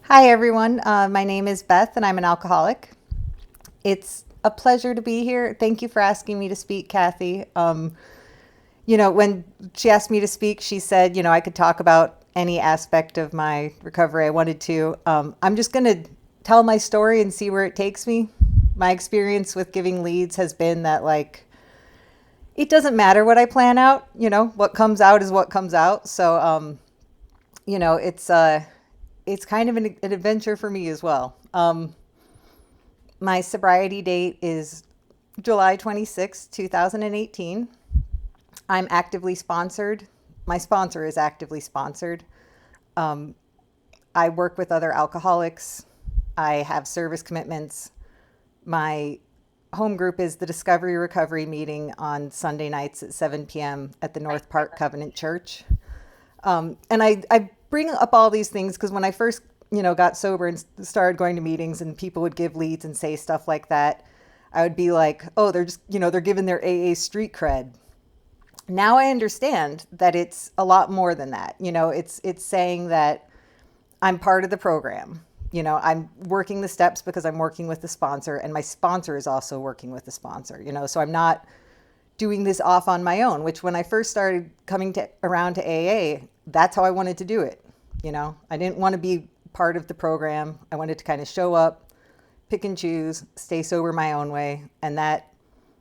Hi, everyone. My name is Beth, and I'm an alcoholic. It's a pleasure to be here. Thank you for asking me to speak, Kathy. When she asked me to speak, she said, I could talk about any aspect of my recovery I wanted to. I'm just going to tell my story and see where it takes me. My experience with giving leads has been that, it doesn't matter what I plan out. What comes out is what comes out. So, you know, it's uh, it's kind of an adventure for me as well. My sobriety date is July 26, 2018. I'm actively sponsored. My sponsor is actively sponsored. Um, I work with other alcoholics. I have service commitments. My home group is the Discovery Recovery meeting on Sunday nights at 7 p.m. at the North Park Covenant Church. And I bring up all these things because when I first, got sober and started going to meetings and people would give leads and say stuff like that, I would be like, oh, they're just, they're giving their AA street cred. Now I understand that it's a lot more than that. It's saying that I'm part of the program. I'm working the steps because I'm working with the sponsor, and my sponsor is also working with the sponsor. So I'm not doing this off on my own, which when I first started coming around to AA, that's how I wanted to do it. I didn't want to be part of the program. I wanted to kind of show up, pick and choose, stay sober my own way. And that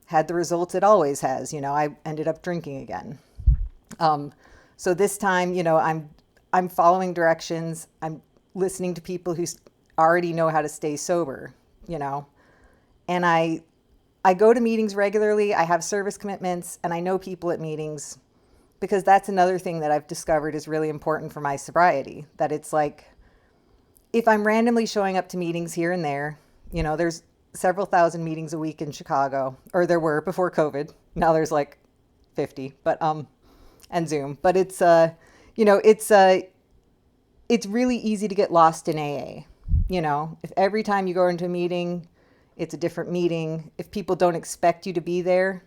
had the results it always has. I ended up drinking again. So this time, I'm following directions. I'm listening to people who already know how to stay sober, and I go to meetings regularly. I have service commitments, and I know people at meetings because that's another thing that I've discovered is really important for my sobriety. That it's like if I'm randomly showing up to meetings here and there, there's several thousand meetings a week in Chicago, or there were before COVID. Now there's like 50, but and Zoom. But you know, it's uh, it's really easy to get lost in AA. If every time you go into a meeting, it's a different meeting. If people don't expect you to be there,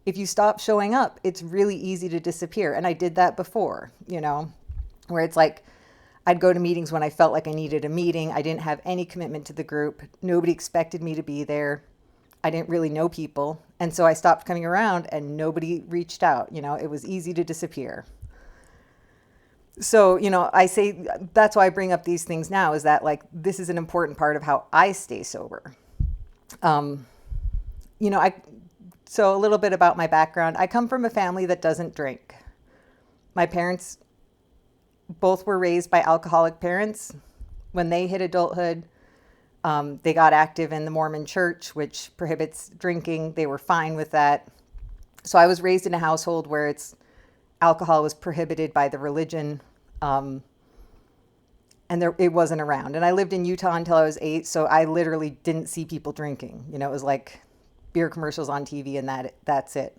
if you stop showing up, it's really easy to disappear. And I did that before, where it's like I'd go to meetings when I felt like I needed a meeting. I didn't have any commitment to the group. Nobody expected me to be there. I didn't really know people. And so I stopped coming around and nobody reached out. It was easy to disappear. So, I say that's why I bring up these things now is that this is an important part of how I stay sober. Um, you know, I so a little bit about my background. I come from a family that doesn't drink. My parents both were raised by alcoholic parents. When they hit adulthood, they got active in the Mormon church, which prohibits drinking. They were fine with that. So I was raised in a household where alcohol was prohibited by the religion, um, and it wasn't around. And I lived in Utah until I was 8, so I literally didn't see people drinking. It was like beer commercials on TV, and that's it.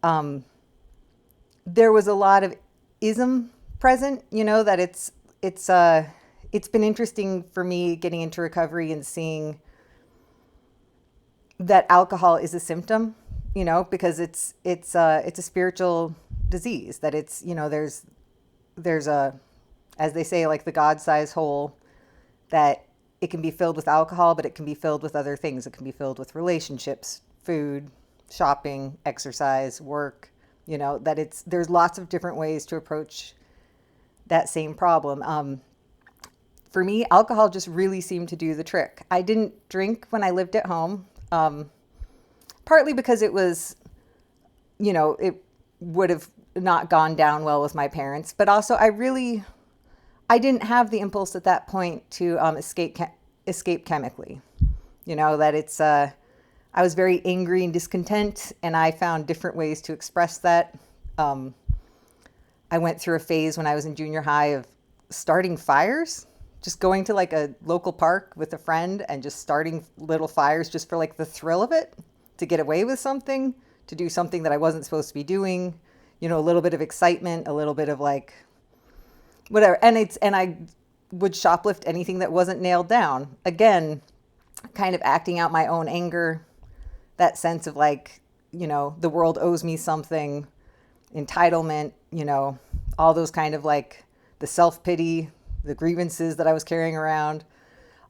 Um, there was a lot of ism present. That it's been interesting for me getting into recovery and seeing that alcohol is a symptom. Because it's a spiritual disease. That it's there's a, as they say, like the God-sized hole, that it can be filled with alcohol, but it can be filled with other things. It can be filled with relationships, food, shopping, exercise, work. That there's lots of different ways to approach that same problem. For me, alcohol just really seemed to do the trick. I didn't drink when I lived at home, partly because it would have not gone down well with my parents, but also I didn't have the impulse at that point to escape chemically. That I was very angry and discontent, and I found different ways to express that. Um, I went through a phase when I was in junior high of starting fires, just going to like a local park with a friend and just starting little fires just for like the thrill of it, to get away with something, to do something that I wasn't supposed to be doing. A little bit of excitement, a little bit of like whatever. And I would shoplift anything that wasn't nailed down. Again, kind of acting out my own anger, that sense of the world owes me something, entitlement, all those kind of the self-pity, the grievances that I was carrying around.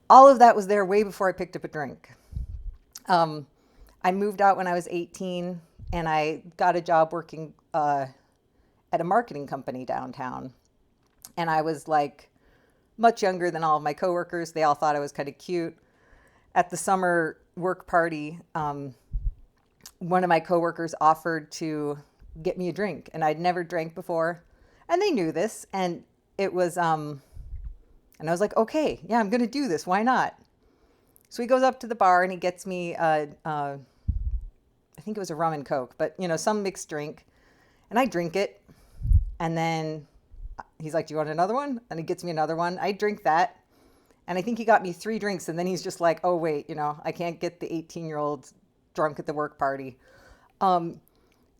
All of that was there way before I picked up a drink. Um, I moved out when I was 18 and I got a job working at a marketing company downtown. And I was like much younger than all of my coworkers. They all thought I was kind of cute. At the summer work party, one of my coworkers offered to get me a drink, and I'd never drank before, and they knew this, and it was, and I was like, okay, yeah, I'm gonna do this. Why not? So he goes up to the bar and he gets me, I think it was a rum and coke, but some mixed drink, and I drink it, and then he's like, "Do you want another one?" And he gets me another one. I drink that, and I think he got me 3 drinks, and then he's just like, "Oh wait, I can't get the 18-year-old drunk at the work party."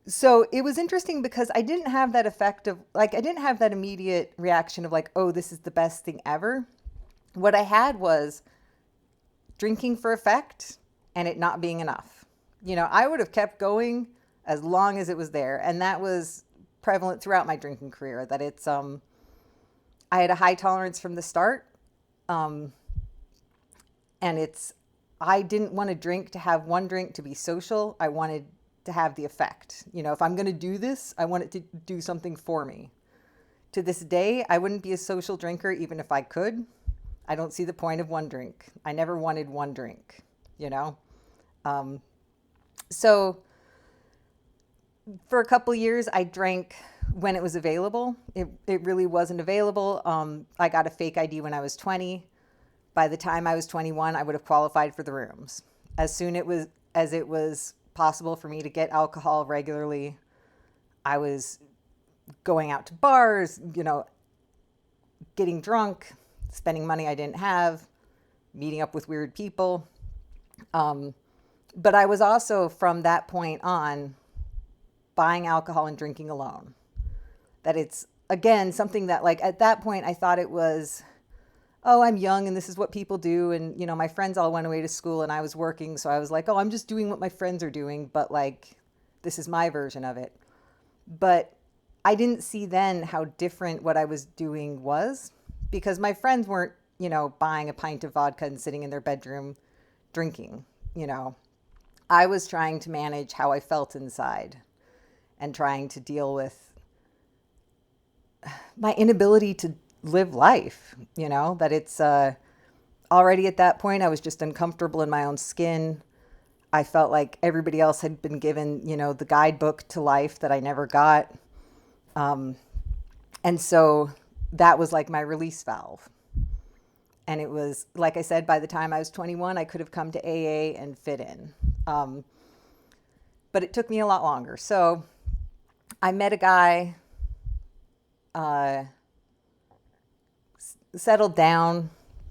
So it was interesting because I didn't have that effect of like, I didn't have that immediate reaction of like, "Oh, this is the best thing ever." What I had was drinking for effect and it not being enough. I would have kept going as long as it was there. And that was prevalent throughout my drinking career, that I had a high tolerance from the start. Um, and I didn't want to drink to have one drink to be social. I wanted to have the effect. If I'm going to do this, I want it to do something for me. To this day, I wouldn't be a social drinker even if I could. I don't see the point of one drink. I never wanted one drink, you know? Um, so for a couple of years, I drank when it was available. It really wasn't available. I got a fake ID when I was 20. By the time I was 21, I would have qualified for the rooms. As soon as it was possible for me to get alcohol regularly, I was going out to bars, getting drunk, spending money I didn't have, meeting up with weird people. But I was also, from that point on, buying alcohol and drinking alone. That it's, again, something that, like, at that point, I thought it was, oh, I'm young and this is what people do. And, my friends all went away to school and I was working. So I was like, oh, I'm just doing what my friends are doing. But, like, this is my version of it. But I didn't see then how different what I was doing was, because my friends weren't, buying a pint of vodka and sitting in their bedroom drinking. I was trying to manage how I felt inside and trying to deal with my inability to live life, that it's already at that point, I was just uncomfortable in my own skin. I felt like everybody else had been given, the guidebook to life that I never got. And so that was like my release valve. And it was, like I said, by the time I was 21, I could have come to AA and fit in. But it took me a lot longer. So I met a guy, settled down,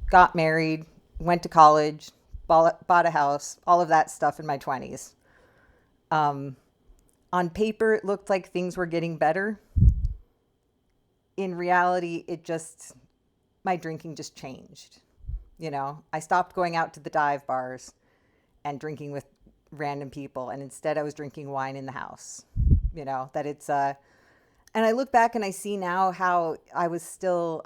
got married, went to college, bought a house, all of that stuff in my 20s. On paper, it looked like things were getting better. In reality, my drinking just changed. I stopped going out to the dive bars and drinking with random people. And instead I was drinking wine in the house, that it's, and I look back and I see now how I was still,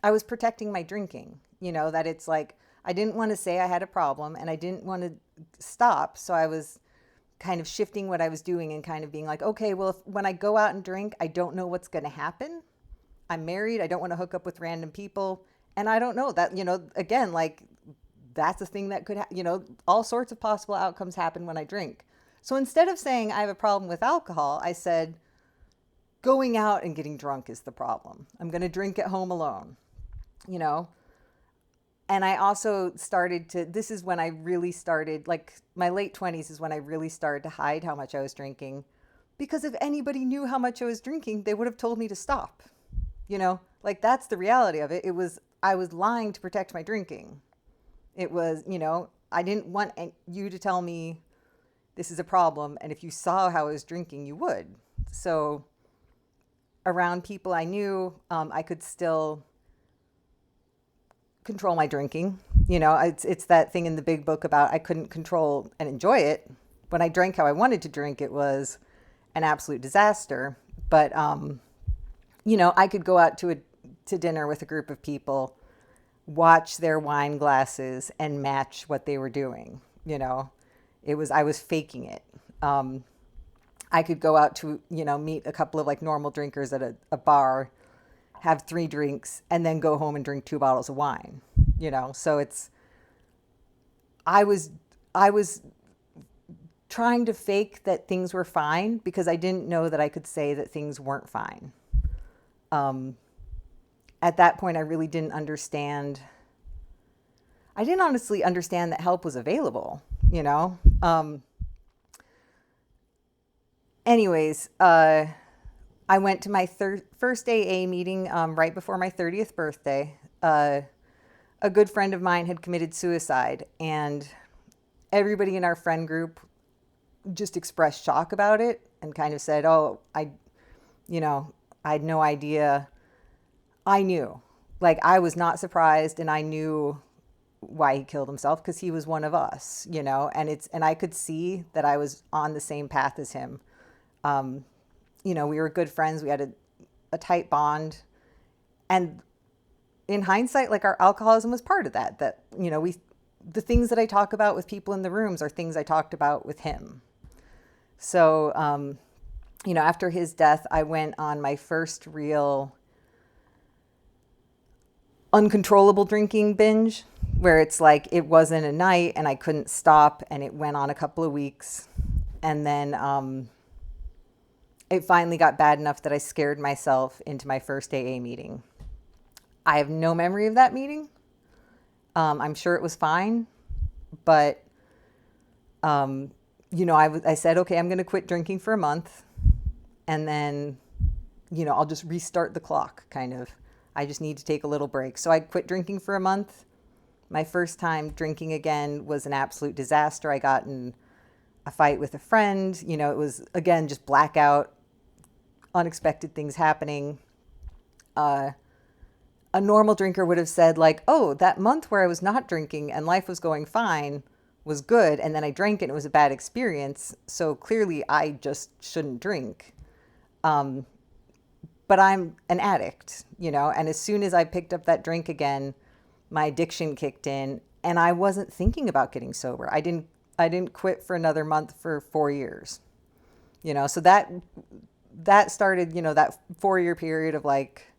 I was protecting my drinking, that it's like, I didn't want to say I had a problem and I didn't want to stop. So I was kind of shifting what I was doing and kind of being like, okay, well, when I go out and drink, I don't know what's going to happen. I'm married. I don't want to hook up with random people. And I don't know that, again, like that's a thing that could, all sorts of possible outcomes happen when I drink. So instead of saying I have a problem with alcohol, I said going out and getting drunk is the problem. I'm going to drink at home alone, And I also this is when I really started, like my late 20s is when I really started to hide how much I was drinking. Because if anybody knew how much I was drinking, they would have told me to stop. Like that's the reality of it. I was lying to protect my drinking. It was, I didn't want you to tell me this is a problem. And if you saw how I was drinking, you would. So around people I knew, I could still control my drinking. It's that thing in the big book about I couldn't control and enjoy it. When I drank how I wanted to drink, it was an absolute disaster. But, I could go out to to dinner with a group of people, watch their wine glasses and match what they were doing. I was faking it. I could go out to, meet a couple of like normal drinkers at a bar, have 3 drinks, and then go home and drink 2 bottles of wine. So I was, I was trying to fake that things were fine because I didn't know that I could say that things weren't fine. At that point, I really didn't understand. I didn't honestly understand that help was available, Anyways, I went to my first AA meeting right before my 30th birthday. A good friend of mine had committed suicide, and everybody in our friend group just expressed shock about it and kind of said, "Oh, I had no idea." I knew, like, I was not surprised, and I knew why he killed himself because he was one of us, and I could see that I was on the same path as him. We were good friends. We had a tight bond, and in hindsight, like, our alcoholism was part of that. The things that I talk about with people in the rooms are things I talked about with him. So, after his death, I went on my first real uncontrollable drinking binge, where it's like it wasn't a night and I couldn't stop, and it went on a couple of weeks, and then it finally got bad enough that I scared myself into my first AA meeting. I have no memory of that meeting. I'm sure it was fine, but I said, okay, I'm going to quit drinking for a month, and then I'll just restart the clock, kind of. I just need to take a little break. So I quit drinking for a month. My first time drinking again was an absolute disaster. I got in a fight with a friend. It was, again, just blackout, unexpected things happening. A normal drinker would have said, like, oh, that month where I was not drinking and life was going fine was good, and then I drank it and it was a bad experience, so clearly I just shouldn't drink. But I'm an addict, and as soon as I picked up that drink again, my addiction kicked in, and I wasn't thinking about getting sober. I didn't quit for another month for 4 years. So that started, that 4-year period of like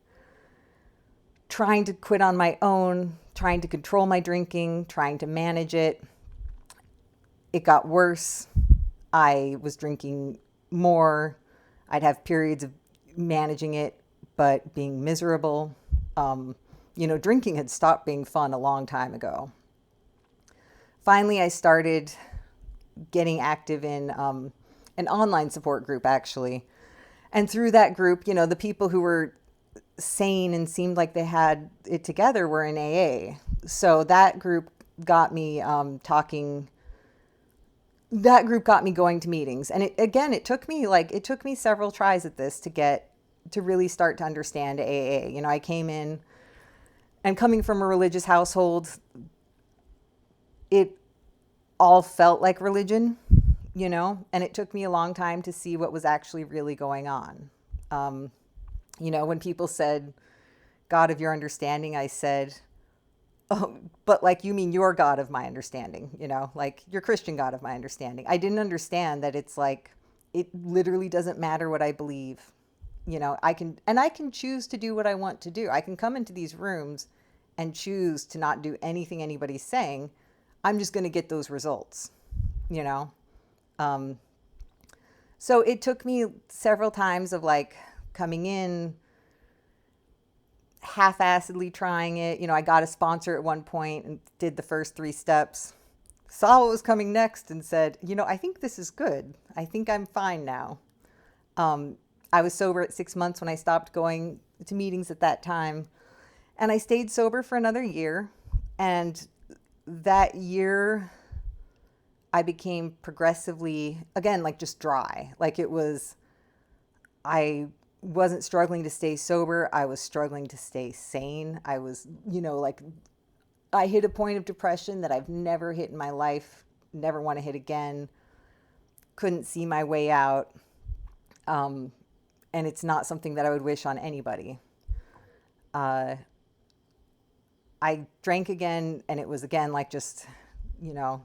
trying to quit on my own, trying to control my drinking, trying to manage it. It got worse. I was drinking more. I'd have periods of managing it, but being miserable. Drinking had stopped being fun a long time ago. Finally, I started getting active in an online support group, actually. And through that group, the people who were sane and seemed like they had it together were in AA. So that group got me talking. That group got me going to meetings. And it took me several tries at this to really start to understand AA. I came in, and coming from a religious household, it all felt like religion, and it took me a long time to see what was actually really going on. When people said, God of your understanding, I said, oh, but like, you mean your God of my understanding, like your Christian God of my understanding. I didn't understand that it's like, it literally doesn't matter what I believe. I can choose to do what I want to do. I can come into these rooms and choose to not do anything anybody's saying. I'm just going to get those results, So it took me several times of like coming in, half-assedly trying it. I got a sponsor at one point and did the first 3 steps, saw what was coming next and said, I think this is good. I think I'm fine now. I was sober at 6 months when I stopped going to meetings at that time. And I stayed sober for another year. And that year, I became progressively, again, like just dry. Like I wasn't struggling to stay sober. I was struggling to stay sane. I was, I hit a point of depression that I've never hit in my life, never want to hit again. Couldn't see my way out. And it's not something that I would wish on anybody. Uh, I drank again, and it was again like just, you know,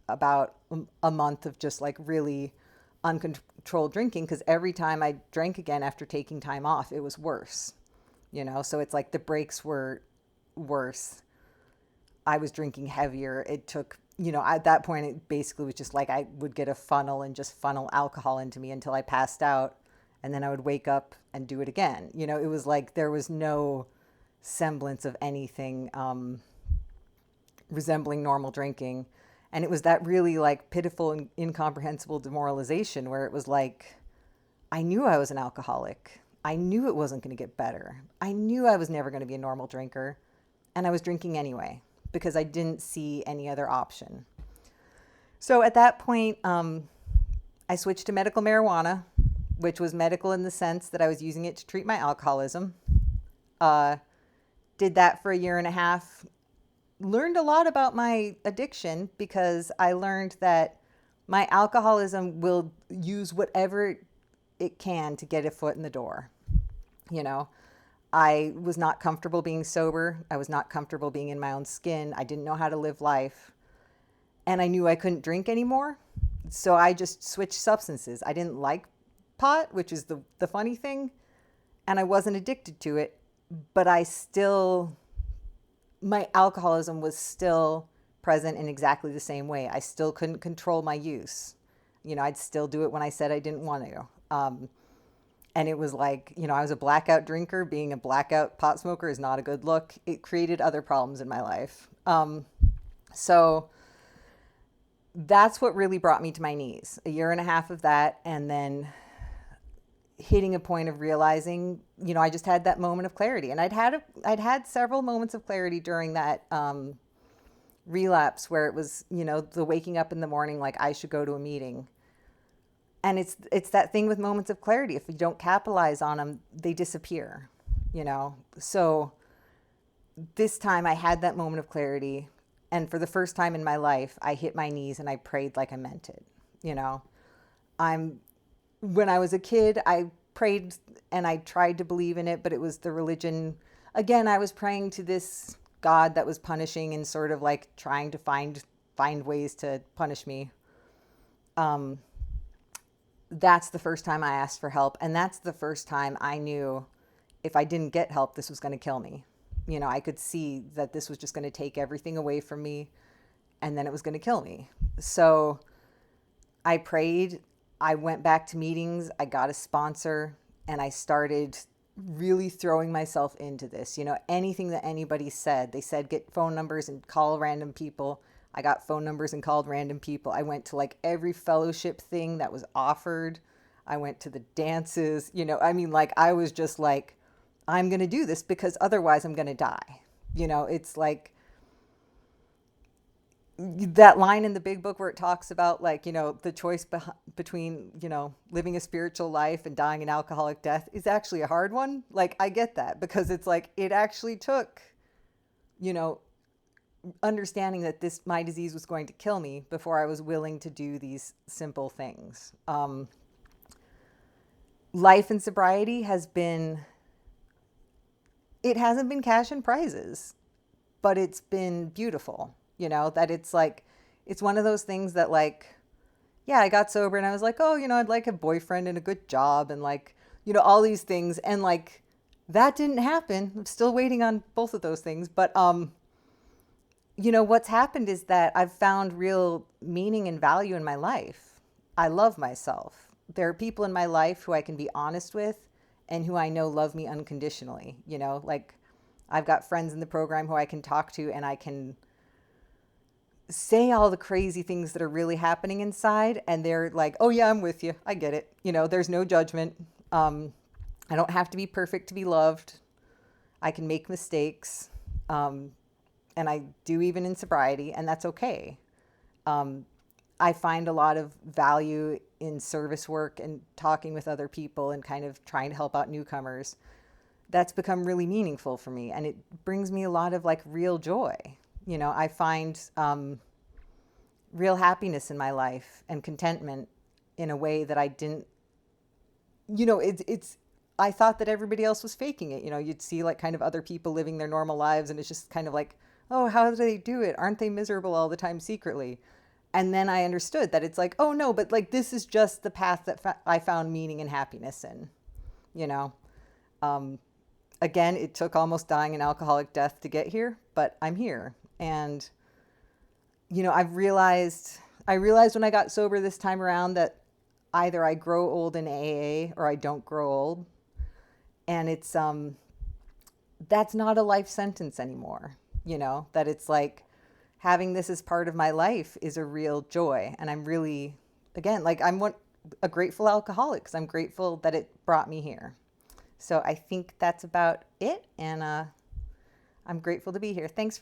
about a month of just like really uncontrolled drinking, because every time I drank again after taking time off, it was worse, you know? So it's like the breaks were worse. I was drinking heavier. It took, you know, at that point, it basically was just like I would get a funnel and just funnel alcohol into me until I passed out. And then I would wake up and do it again. You know, it was like there was no semblance of anything resembling normal drinking. And it was that really like pitiful and incomprehensible demoralization where it was like, I knew I was an alcoholic. I knew it wasn't going to get better. I knew I was never going to be a normal drinker. And I was drinking anyway because I didn't see any other option. So at that point, I switched to medical marijuana, which was medical in the sense that I was using it to treat my alcoholism. Did that for a year and a half. Learned a lot about my addiction because I learned that my alcoholism will use whatever it can to get a foot in the door. You know, I was not comfortable being sober. I was not comfortable being in my own skin. I didn't know how to live life. And I knew I couldn't drink anymore. So I just switched substances. I didn't like pot, which is the funny thing. And I wasn't addicted to it. But my alcoholism was still present in exactly the same way. I still couldn't control my use. You know, I'd still do it when I said I didn't want to. And it was like, you know, I was a blackout drinker. Being a blackout pot smoker is not a good look. It created other problems in my life. So that's what really brought me to my knees. A year and a half of that, and then hitting a point of realizing, you know, I just had that moment of clarity. And I'd had several moments of clarity during that relapse where it was, you know, the waking up in the morning like I should go to a meeting. And it's that thing with moments of clarity. If you don't capitalize on them, they disappear, you know? So this time I had that moment of clarity. And for the first time in my life, I hit my knees and I prayed like I meant it. You know, when I was a kid, I prayed and I tried to believe in it, but it was the religion. Again, I was praying to this God that was punishing and sort of like trying to find ways to punish me. That's the first time I asked for help. And that's the first time I knew if I didn't get help, this was going to kill me. You know, I could see that this was just going to take everything away from me and then it was going to kill me. So I prayed. I went back to meetings. I got a sponsor and I started really throwing myself into this. You know, anything that anybody said, they said get phone numbers and call random people. I got phone numbers and called random people. I went to like every fellowship thing that was offered. I went to the dances, you know, I mean, like I was just like, I'm going to do this because otherwise I'm going to die. You know, it's like that line in the big book where it talks about like, you know, the choice between, you know, living a spiritual life and dying an alcoholic death is actually a hard one. Like I get that because it's like, it actually took, you know, understanding that my disease was going to kill me before I was willing to do these simple things. Life in sobriety it hasn't been cash and prizes, but it's been beautiful, you know, that it's like, it's one of those things that like, yeah, I got sober and I was like, oh, you know, I'd like a boyfriend and a good job and like, you know, all these things. And like, that didn't happen. I'm still waiting on both of those things. But, you know, what's happened is that I've found real meaning and value in my life. I love myself. There are people in my life who I can be honest with and who I know love me unconditionally. You know, like I've got friends in the program who I can talk to and I can say all the crazy things that are really happening inside. And they're like, oh yeah, I'm with you. I get it. You know, there's no judgment. I don't have to be perfect to be loved. I can make mistakes. And I do even in sobriety, and that's okay. I find a lot of value in service work and talking with other people and kind of trying to help out newcomers. That's become really meaningful for me, and it brings me a lot of like real joy. You know, I find real happiness in my life and contentment in a way that I didn't, you know, it's I thought that everybody else was faking it. You'd see like kind of other people living their normal lives, and it's just kind of like, oh, how do they do it? Aren't they miserable all the time secretly? And then I understood that it's like, oh no, but like this is just the path that I found meaning and happiness in, you know. Um, Again, it took almost dying an alcoholic death to get here, but I'm here. And I realized when I got sober this time around that either I grow old in AA or I don't grow old. And it's that's not a life sentence anymore, that it's like having this as part of my life is a real joy. And I'm really, again, like a grateful alcoholic, because I'm grateful that it brought me here. So I think that's about it. And I'm grateful to be here. Thanks